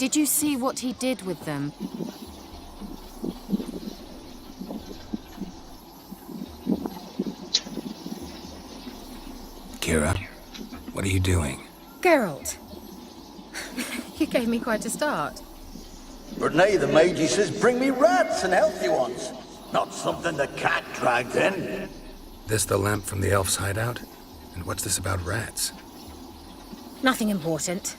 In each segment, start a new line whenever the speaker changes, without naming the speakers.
Did you see what he did with them?
Kira, what are you doing?
Geralt. You gave me quite a start.
Renee the Magi says bring me rats and healthy ones. Not something the cat dragged in.
This the lamp from the elf's hideout? And what's this about rats?
Nothing important.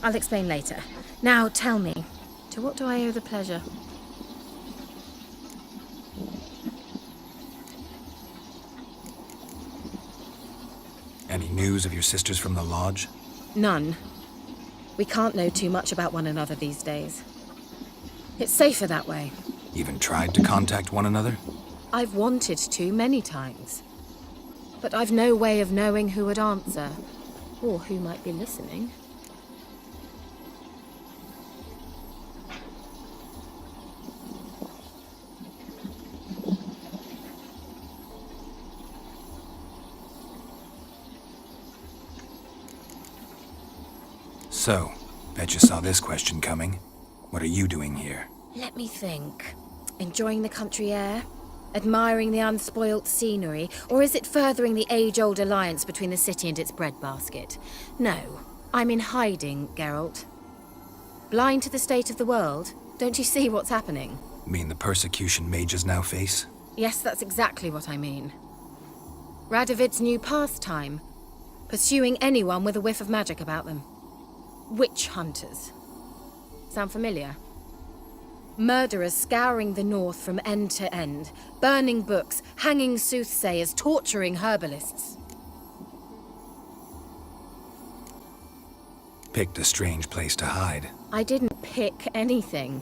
I'll explain later. Now tell me, to what do I owe the pleasure?
Any news of your sisters from the lodge?
None. We can't know too much about one another these days. It's safer that way.
Even tried to contact one another?
I've wanted to many times. But I've no way of knowing who would answer, or who might be listening.
So, bet you saw this question coming. What are you doing here?
Let me think. Enjoying the country air? Admiring the unspoilt scenery? Or is it furthering the age-old alliance between the city and its breadbasket? No, I'm in hiding, Geralt. Blind to the state of the world? Don't you see what's happening?
Mean the persecution mages now face?
Yes, that's exactly what I mean. Radovid's new pastime. Pursuing anyone with a whiff of magic about them. Witch hunters. Sound familiar? Murderers scouring the north from end to end, burning books, hanging soothsayers, torturing herbalists.
Picked a strange place to hide.
I didn't pick anything.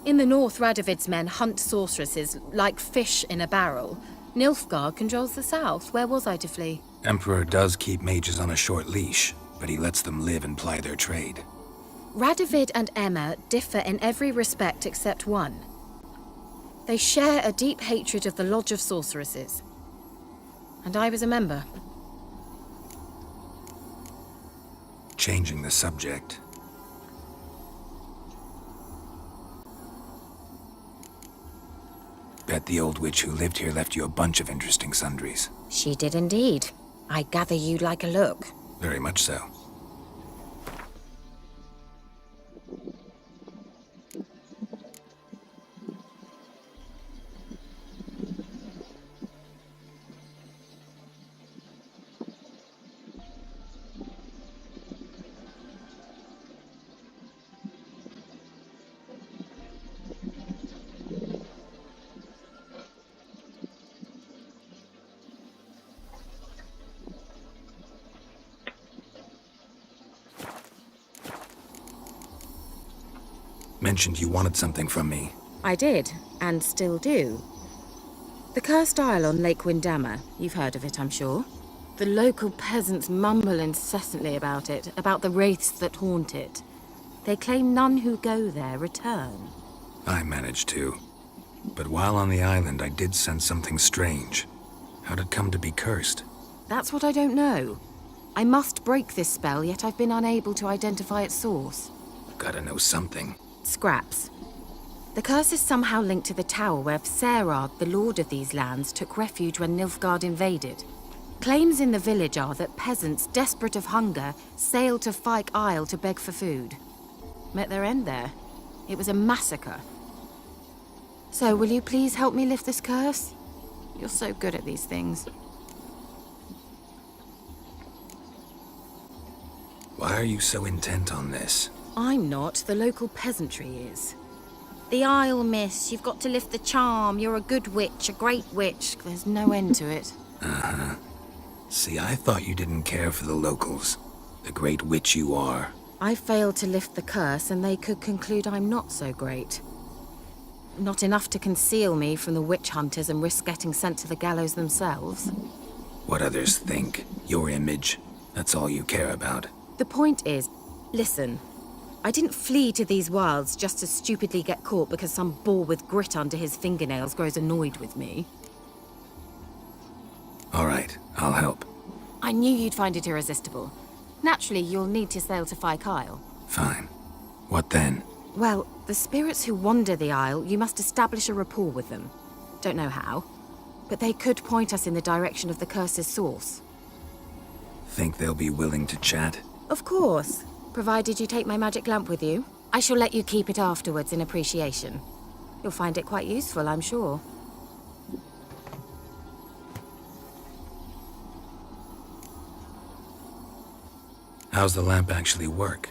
In the north, Radovid's men hunt sorceresses like fish in a barrel. Nilfgaard controls the south. Where was I to flee?
Emperor does keep mages on a short leash, but he lets them live and ply their trade.
Radovid and Emma differ in every respect except one. They share a deep hatred of the Lodge of Sorceresses. And I was a member.
Changing the subject. Bet the old witch who lived here left you a bunch of interesting sundries.
She did indeed. I gather you'd like a look.
Very much so. Mentioned you wanted something from me.
I did, and still do. The cursed isle on Lake Windammer. You've heard of it, I'm sure. The local peasants mumble incessantly about it, about the wraiths that haunt it. They claim none who go there return.
I managed to. But while on the island, I did sense something strange. How'd it come to be cursed?
That's what I don't know. I must break this spell, yet I've been unable to identify its source.
Gotta know something.
Scraps. The curse is somehow linked to the tower where Serard, the lord of these lands, took refuge when Nilfgaard invaded. Claims in the village are that peasants, desperate of hunger, sailed to Fyke Isle to beg for food. Met their end there. It was a massacre. So, will you please help me lift this curse? You're so good at these things.
Why are you so intent on this?
I'm not. The local peasantry is. The Isle, miss. You've got to lift the charm. You're a good witch, a great witch. There's no end to it.
Uh-huh. See, I thought you didn't care for the locals. The great witch you are.
I failed to lift the curse, and they could conclude I'm not so great. Not enough to conceal me from the witch hunters and risk getting sent to the gallows themselves.
What others think. Your image. That's all you care about.
The point is, listen. I didn't flee to these wilds just to stupidly get caught because some boar with grit under his fingernails grows annoyed with me.
All right, I'll help.
I knew you'd find it irresistible. Naturally, you'll need to sail to Fyke Isle.
Fine. What then?
Well, the spirits who wander the Isle, you must establish a rapport with them. Don't know how, but they could point us in the direction of the curse's source.
Think they'll be willing to chat?
Of course, provided you take my magic lamp with you. I shall let you keep it afterwards in appreciation. You'll find it quite useful, I'm sure.
How's the lamp actually work?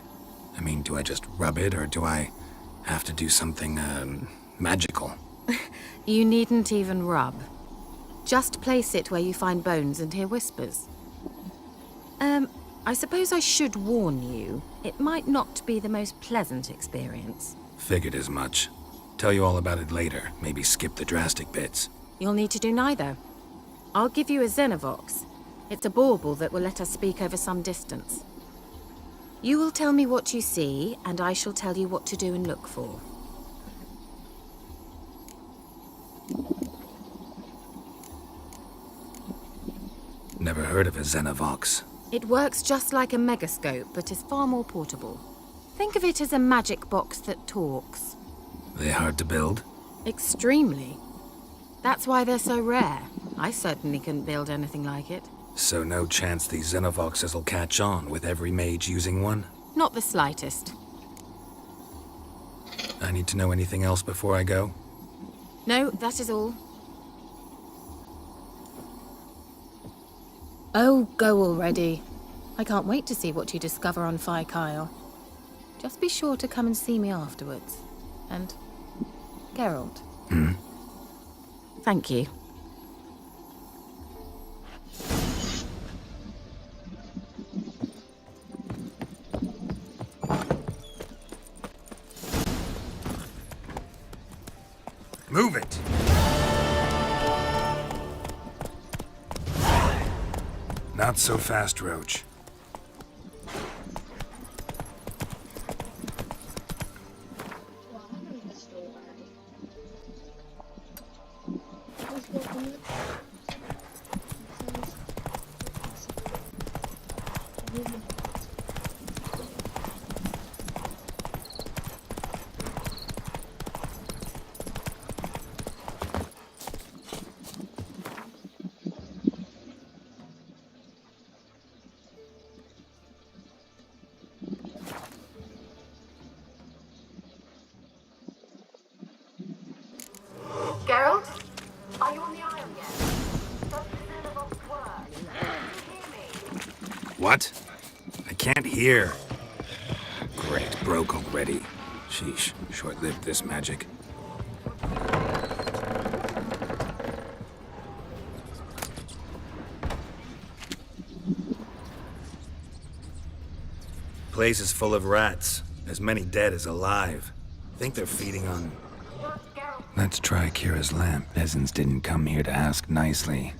I mean, do I just rub it, or do I have to do something, magical?
You needn't even rub. Just place it where you find bones and hear whispers. I suppose I should warn you. It might not be the most pleasant experience.
Figured as much. Tell you all about it later. Maybe skip the drastic bits.
You'll need to do neither. I'll give you a Xenovox. It's a bauble that will let us speak over some distance. You will tell me what you see, and I shall tell you what to do and look for.
Never heard of a Xenovox.
It works just like a megascope, but is far more portable. Think of it as a magic box that talks.
They hard to build?
Extremely. That's why they're so rare. I certainly couldn't build anything like it.
So no chance these Xenovoxes will catch on with every mage using one?
Not the slightest.
I need to know anything else before I go?
No, that is all. Oh, go already. I can't wait to see what you discover on Phi Kyle. Just be sure to come and see me afterwards. And Geralt. Thank you.
Move it! Not so fast, Roach.
Geralt? Are you on the Isle yet? Does the Xenovox work? Can you hear me?
What? I can't hear. Great, broke already. Sheesh, short-lived this magic. Place is full of rats. As many dead as alive. Think they're feeding on... Let's try Kira's lamp. Peasants didn't come here to ask nicely.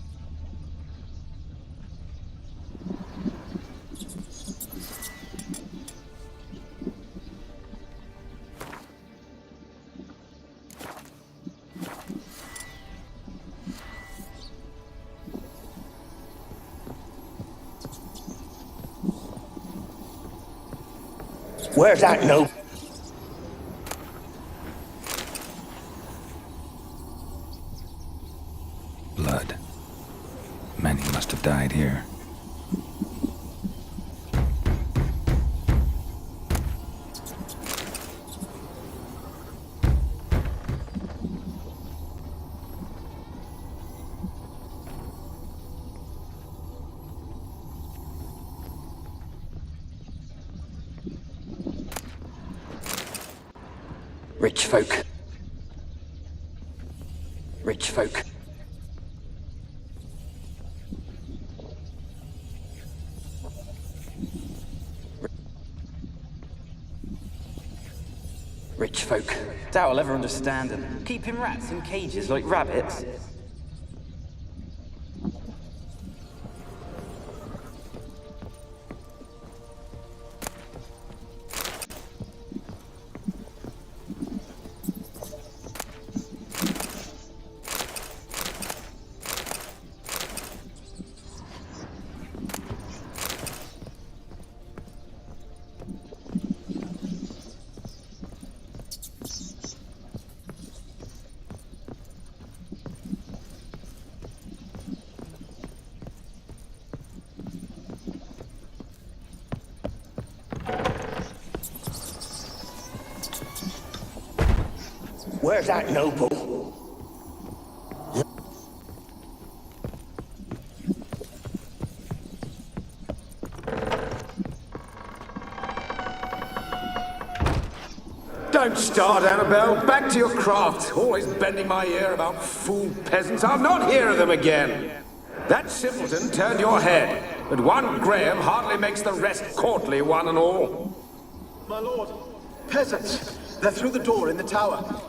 Where's that note?
Blood. Many must have died here.
Rich folk. Rich folk. Rich folk.
Doubt I'll ever understand them. Keeping rats in cages like rabbits.
Where's that noble?
Don't start, Annabelle. Back to your craft. Always bending my ear about fool peasants. I'll not hear of them again. That simpleton turned your head, but one Graham hardly makes the rest courtly, one and all.
My lord, peasants. They're through the door in the tower.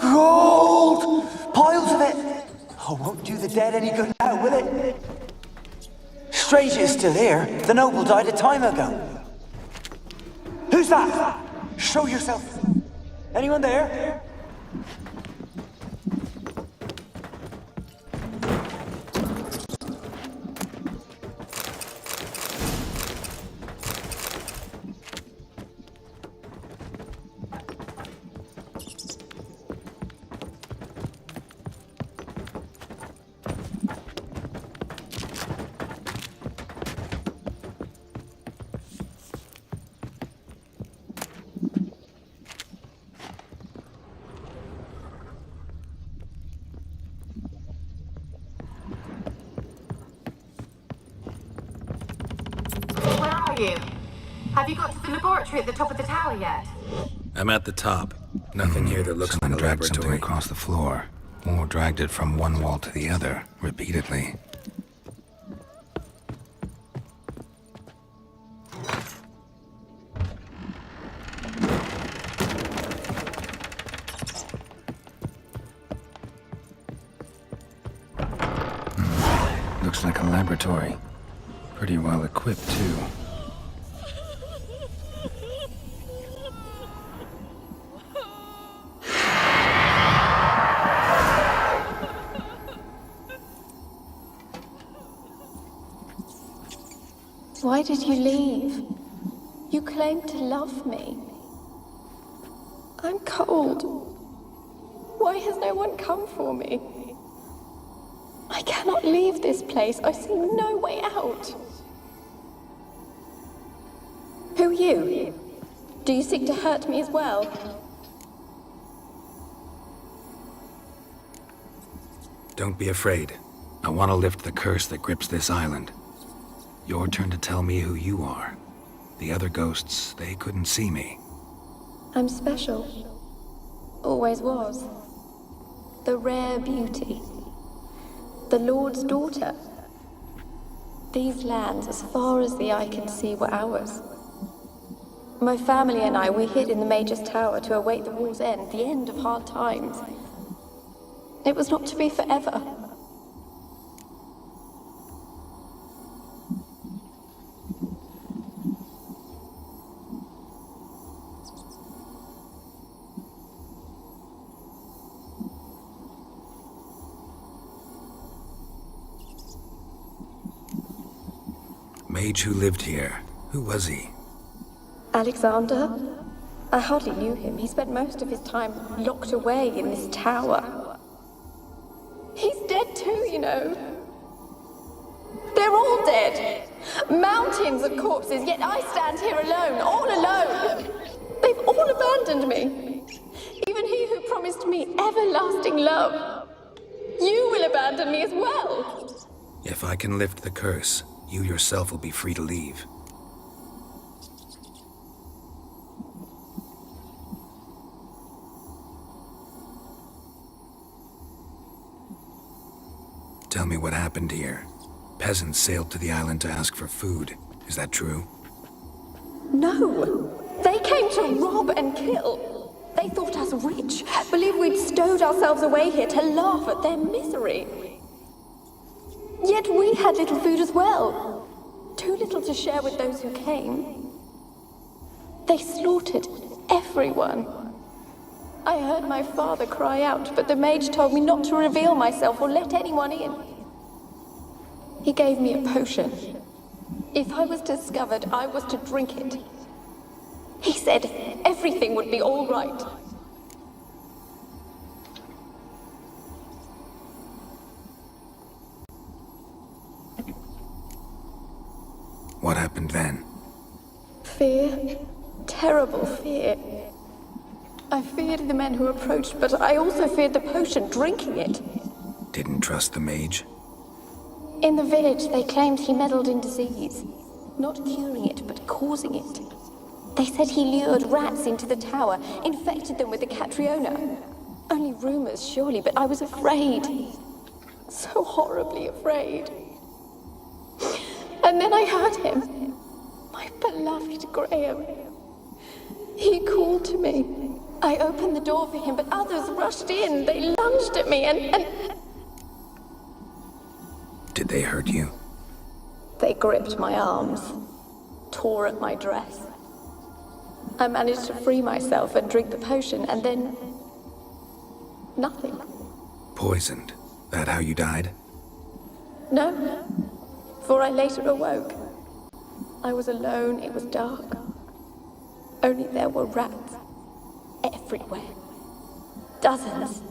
Gold! Piles of it! Oh, won't do the dead any good now, will it? Strange it's still here. The noble died a time ago. Who's that? Show yourself. Anyone there?
Have you got to the laboratory at the top of the tower yet?
I'm at the top. Nothing here that looks like a
dragged something
laboratory.
across the floor, or dragged it from one wall to the other, repeatedly. Looks like a laboratory. Pretty well equipped, too.
Why did you leave? You claimed to love me. I'm cold. Why has no one come for me? I cannot leave this place. I see no way out. Who are you? Do you seek to hurt me as well?
Don't be afraid. I want to lift the curse that grips this island. Your turn to tell me who you are. The other ghosts, they couldn't see me.
I'm special. Always was. The rare beauty. The Lord's daughter. These lands, as far as the eye can see, were ours. My family and I, we hid in the Major's Tower to await the war's end, the end of hard times. It was not to be forever.
Mage who lived here. Who was he?
Alexander? I hardly knew him. He spent most of his time locked away in this tower. He's dead too, you know. They're all dead. Mountains of corpses, yet I stand here alone, all alone. They've all abandoned me. Even he who promised me everlasting love. You will abandon me as well.
If I can lift the curse, you yourself will be free to leave. Tell me what happened here. Peasants sailed to the island to ask for food. Is that true?
No. They came to rob and kill. They thought us rich, believed we'd stowed ourselves away here to laugh at their misery. Yet we had little food as well. Too little to share with those who came. They slaughtered everyone. I heard my father cry out, but the mage told me not to reveal myself or let anyone in. He gave me a potion. If I was discovered, I was to drink it. He said everything would be all right.
What happened then?
Fear. Terrible fear. I feared the men who approached, but I also feared the potion, drinking it.
Didn't trust the mage?
In the village, they claimed he meddled in disease. Not curing it, but causing it. They said he lured rats into the tower, infected them with the Catriona. Only rumors, surely, but I was afraid. So horribly afraid. And then I heard him. My beloved Graham. He called to me. I opened the door for him, but others rushed in. They lunged at me and...
Did they hurt you?
They gripped my arms, tore at my dress. I managed to free myself and drink the potion, and then... nothing.
Poisoned? That how you died?
No, for I later awoke. I was alone, it was dark. Only there were rats. Everywhere. Dozens.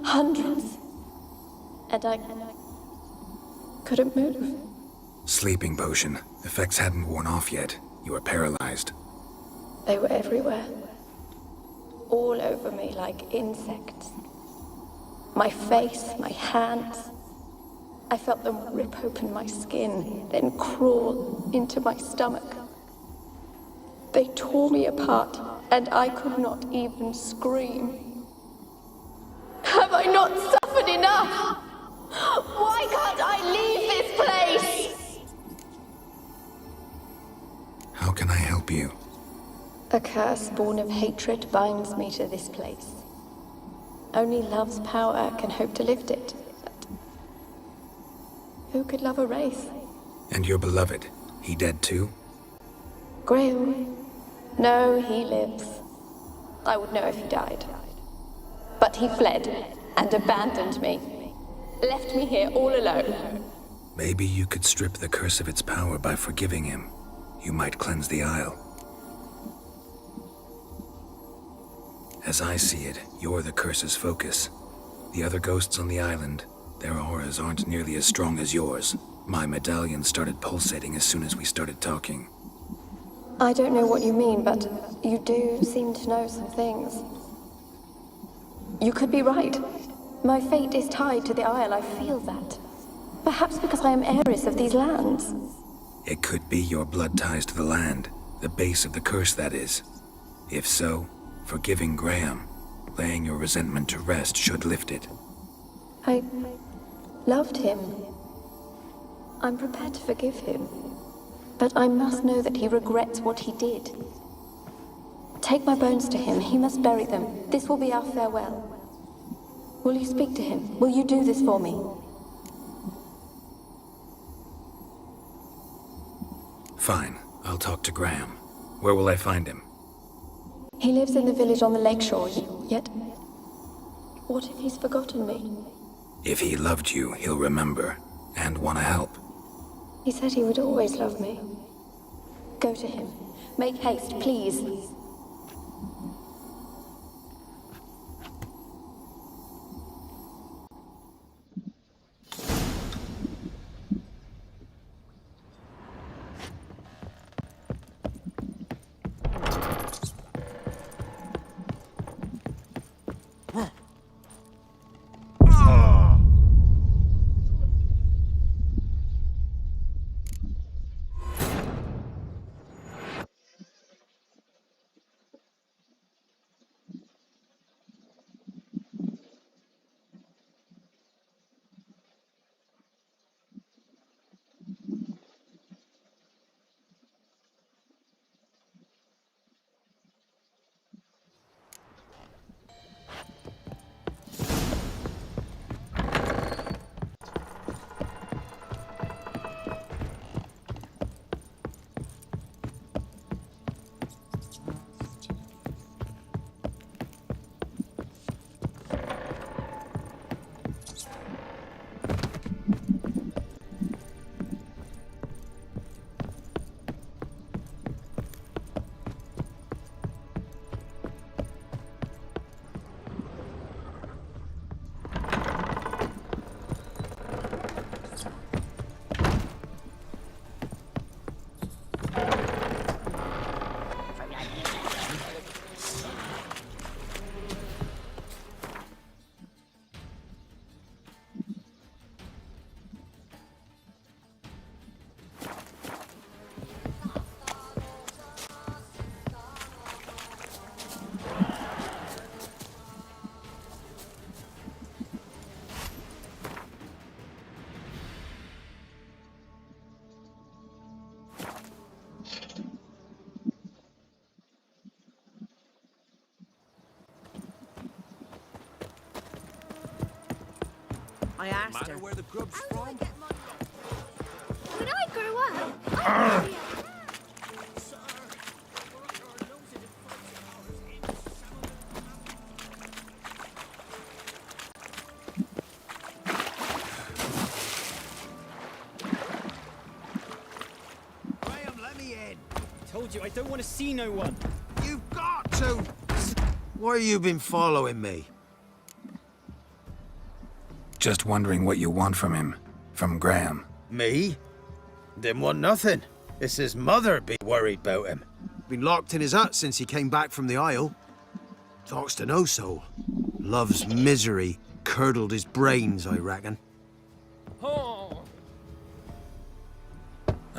Hundreds. And I couldn't move.
Sleeping potion. Effects hadn't worn off yet. You were paralyzed.
They were everywhere. All over me like insects. My face, my hands. I felt them rip open my skin, then crawl into my stomach. They tore me apart, and I could not even scream. Have I not suffered enough? Why can't I leave this place?
How can I help you?
A curse born of hatred binds me to this place. Only love's power can hope to lift it. But who could love a race?
And your beloved, he dead too?
Graham? No, he lives. I would know if he died. But he fled and abandoned me. Left me here all alone.
Maybe you could strip the curse of its power by forgiving him. You might cleanse the Isle. As I see it, you're the curse's focus. The other ghosts on the island, their auras aren't nearly as strong as yours. My medallion started pulsating as soon as we started talking.
I don't know what you mean, but you do seem to know some things. You could be right. My fate is tied to the Isle, I feel that. Perhaps because I am heiress of these lands.
It could be your blood ties to the land, the base of the curse, that is. If so, forgiving Graham, laying your resentment to rest should lift it.
I loved him. I'm prepared to forgive him. But I must know that he regrets what he did. Take my bones to him. He must bury them. This will be our farewell. Will you speak to him? Will you do this for me?
Fine. I'll talk to Graham. Where will I find him?
He lives in the village on the lakeshore, yet... what if he's forgotten me?
If he loved you, he'll remember, and want to help.
He said he would always love me. Go to him. Make haste, please.
I asked her.
Where the grub's from?
When I grow up, I'll be
Graham, let me in.
Told you, I don't want to see no one.
You've got to. Why you been following me?
Just wondering what you want from him. From Graham.
Me? Didn't want nothing. It's his mother be worried about him. Been locked in his hut since he came back from the Isle. Talks to no soul. Love's misery curdled his brains, I reckon.
I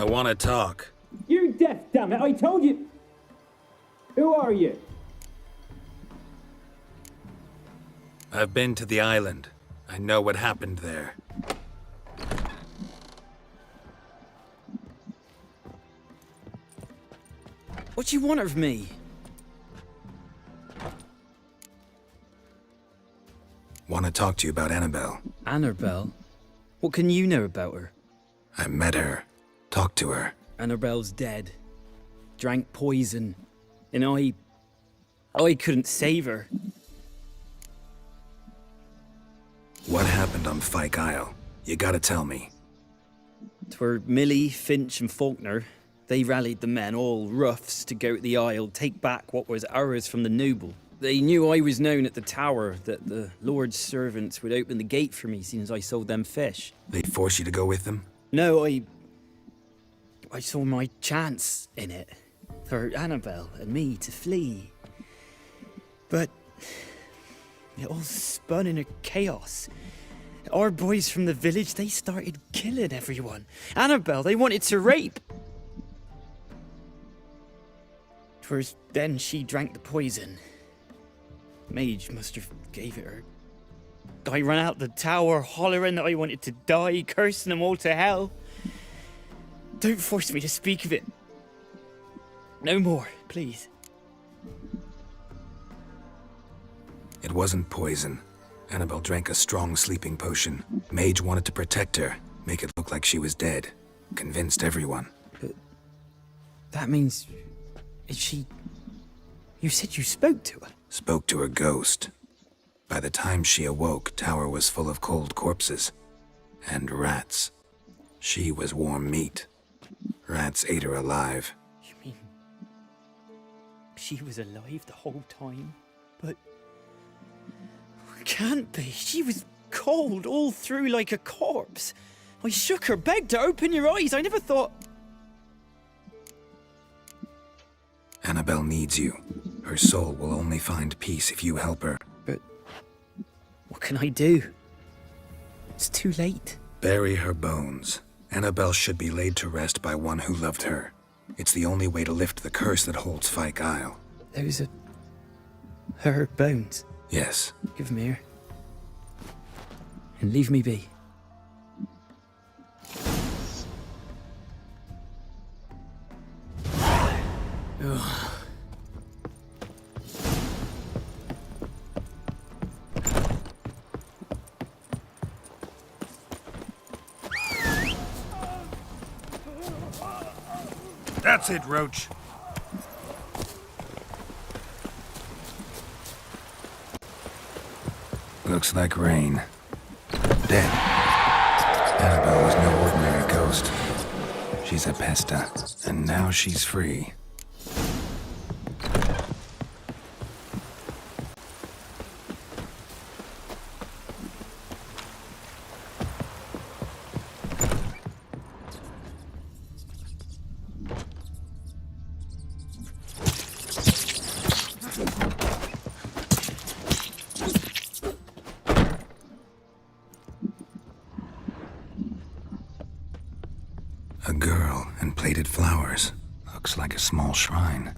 want to talk.
You're deaf, damn it! I told you. Who are you?
I've been to the island. I know what happened there.
What do you want of me?
Want to talk to you about Annabelle.
Annabelle? What can you know about her?
I met her. Talked to her.
Annabelle's dead. Drank poison. And I couldn't save her.
What happened on Fyke Isle? You gotta tell me.
'Twere Millie, Finch and Faulkner. They rallied the men, all roughs, to go to the Isle, take back what was ours from the noble. They knew I was known at the tower, that the Lord's servants would open the gate for me since I sold them fish.
They force you to go with them?
No, I saw my chance in it. For Annabelle and me to flee. But it all spun in a chaos. Our boys from the village, they started killing everyone. Annabelle, they wanted to rape. 'Twas then she drank the poison. Mage must have gave it her. I ran out the tower hollering that I wanted to die, cursing them all to hell. Don't force me to speak of it. No more, please.
It wasn't poison. Annabelle drank a strong sleeping potion. Mage wanted to protect her, make it look like she was dead. Convinced everyone.
But that means... Is she... You said you spoke to her?
Spoke to her ghost. By the time she awoke, Tower was full of cold corpses. And rats. She was warm meat. Rats ate her alive.
You mean... She was alive the whole time? But... Can't be. She was cold all through like a corpse. I shook her, begged her, open your eyes. I never thought...
Annabelle needs you. Her soul will only find peace if you help her.
But... What can I do? It's too late.
Bury her bones. Annabelle should be laid to rest by one who loved her. It's the only way to lift the curse that holds Fyke Isle.
Those are... her bones.
Yes.
Give them here. And leave me be. Ugh.
That's it, Roach. Looks like rain. Dead. Annabelle was no ordinary ghost. She's a pesta, and now she's free. A girl and plated flowers. Looks like a small shrine.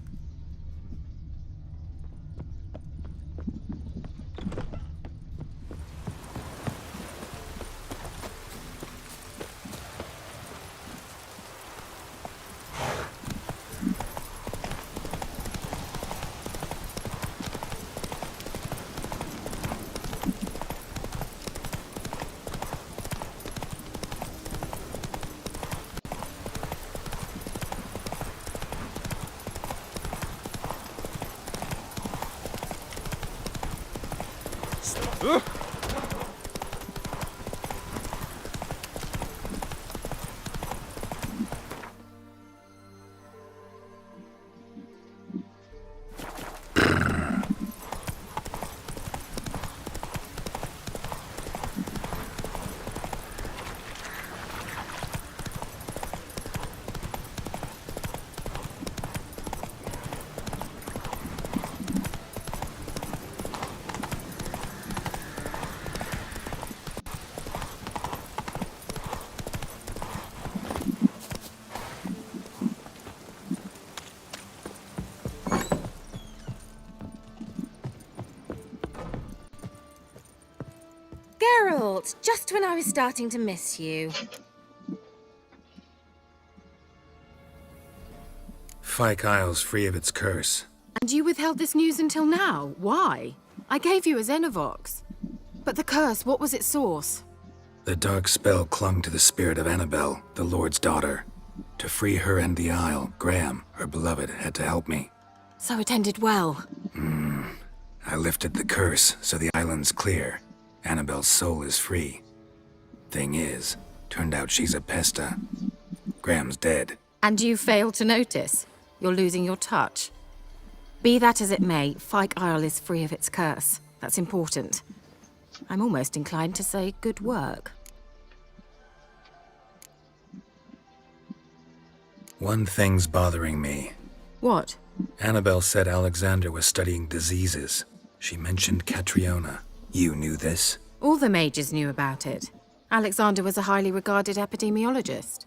Geralt, just when I was starting to miss you.
Fyke Isle's free of its curse.
And you withheld this news until now. Why? I gave you a Xenovox. But the curse, what was its source?
The dark spell clung to the spirit of Annabelle, the Lord's daughter. To free her and the Isle, Graham, her beloved, had to help me.
So it ended well.
I lifted the curse, so the island's clear. Annabelle's soul is free. Thing is, turned out she's a pesta. Graham's dead.
And you failed to notice. You're losing your touch. Be that as it may, Fyke Isle is free of its curse. That's important. I'm almost inclined to say good work.
One thing's bothering me.
What?
Annabelle said Alexander was studying diseases. She mentioned Catriona. You knew this?
All the mages knew about it. Alexander was a highly regarded epidemiologist.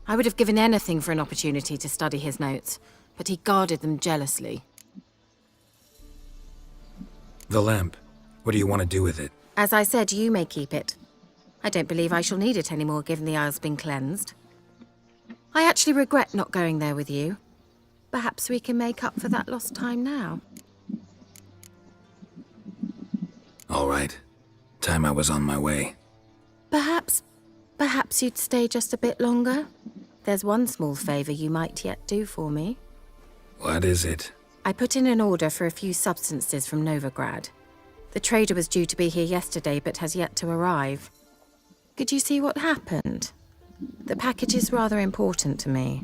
I would have given anything for an opportunity to study his notes, but he guarded them jealously.
The lamp. What do you want to do with it?
As I said, you may keep it. I don't believe I shall need it anymore, given the Isle's been cleansed. I actually regret not going there with you. Perhaps we can make up for that lost time now.
All right. Time I was on my way.
Perhaps you'd stay just a bit longer? There's one small favor you might yet do for me.
What is it?
I put in an order for a few substances from Novigrad. The trader was due to be here yesterday, but has yet to arrive. Could you see what happened? The package is rather important to me.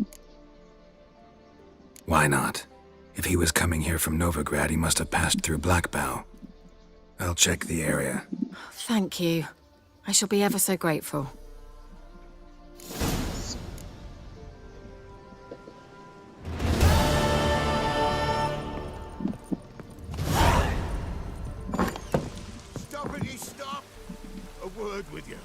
Why not? If he was coming here from Novigrad, he must have passed through Blackbow. I'll check the area.
Thank you. I shall be ever so grateful.
Stop! A word with you.